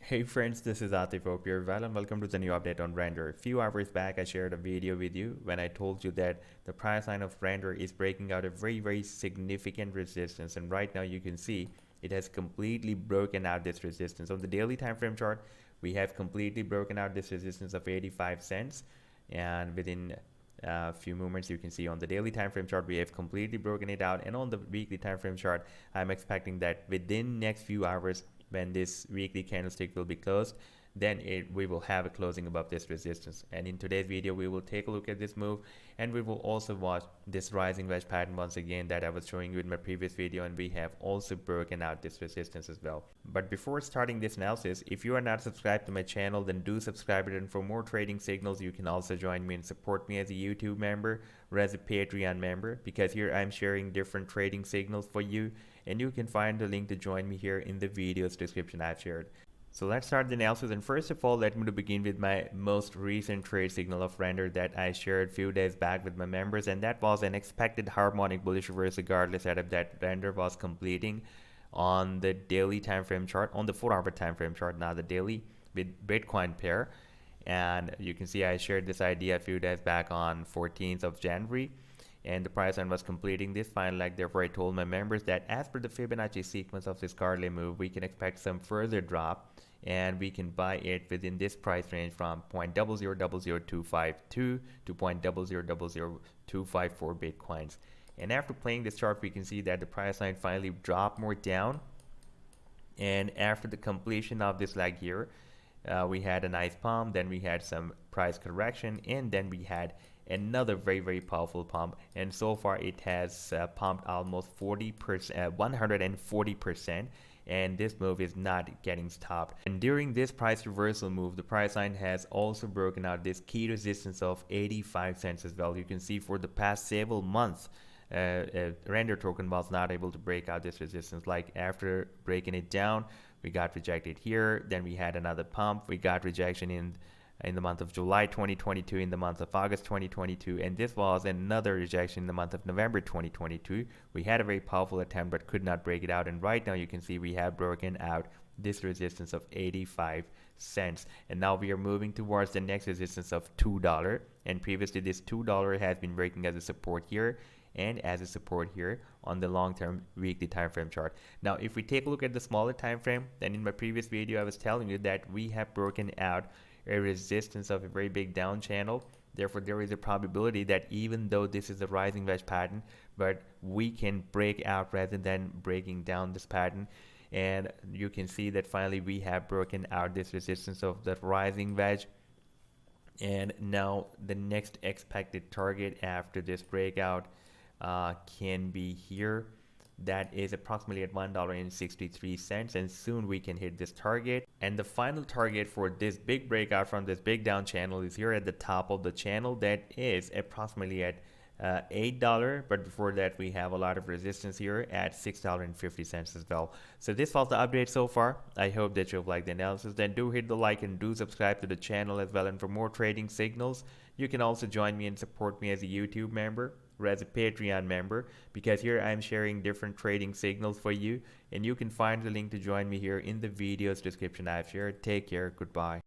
Hey friends, this is Atif. Hope you're well and welcome to the new update on RNDR. A few hours back, I shared a video with you when I told you that the price line of RNDR is breaking out a very significant resistance, and right now you can see it has completely broken out this resistance. On the daily time frame chart, we have completely broken out this resistance of 85 cents, and within a few moments you can see on the daily time frame chart we have completely broken it out, and on the weekly time frame chart I'm expecting that within next few hours when this weekly candlestick will be closed, then we will have a closing above this resistance. And in today's video we will take a look at this move, and we will also watch this rising wedge pattern once again that I was showing you in my previous video, and we have also broken out this resistance as well. But before starting this analysis, if you are not subscribed to my channel, then do subscribe it, and for more trading signals you can also join me and support me as a YouTube member or as a Patreon member, because here I'm sharing different trading signals for you, and you can find the link to join me here in the video's description I've shared. So let's start the analysis, and first of all let me begin with my most recent trade signal of RNDR that I shared a few days back with my members, and that was an expected harmonic bullish reversal regardless setup that RNDR was completing on the daily time frame chart, on the 4-hour time frame chart, not the daily, with Bitcoin pair. And you can see I shared this idea a few days back on 14th of January, and the price line was completing this final leg. Therefore I told my members that as per the Fibonacci sequence of this Garley move, we can expect some further drop, and we can buy it within this price range from 0.0000252 to 0.0000254 Bitcoins. And after playing this chart, we can see that the price line finally dropped more down, and after the completion of this leg here, we had a nice pump, then we had some price correction, and then we had another very powerful pump, and so far it has pumped almost 140%, and this move is not getting stopped. And during this price reversal move, the price line has also broken out this key resistance of 85 cents as well. You can see for the past several months RNDR token was not able to break out this resistance. Like after breaking it down, we got rejected here, then we had another pump, we got rejection in the month of July 2022, in the month of August 2022, and this was another rejection in the month of November 2022. We had a very powerful attempt but could not break it out, and right now you can see we have broken out this resistance of 85 cents, and now we are moving towards the next resistance of $2, and previously this $2 has been breaking as a support here and as a support here on the long-term weekly time frame chart. Now if we take a look at the smaller time frame, then in my previous video I was telling you that we have broken out a resistance of a very big down channel. Therefore there is a probability that even though this is a rising wedge pattern, but we can break out rather than breaking down this pattern. And you can see that finally we have broken out this resistance of the rising wedge, and now the next expected target after this breakout can be here. That is approximately at $1.63, and soon we can hit this target. And the final target for this big breakout from this big down channel is here at the top of the channel. That is approximately at $8, but before that we have a lot of resistance here at $6.50 as well. So this was the update so far. I hope that you've liked the analysis. Then do hit the like and do subscribe to the channel as well, and for more trading signals you can also join me and support me as a YouTube member or as a Patreon member, because here I'm sharing different trading signals for you, and you can find the link to join me here in the video's description I've shared. Take care, goodbye.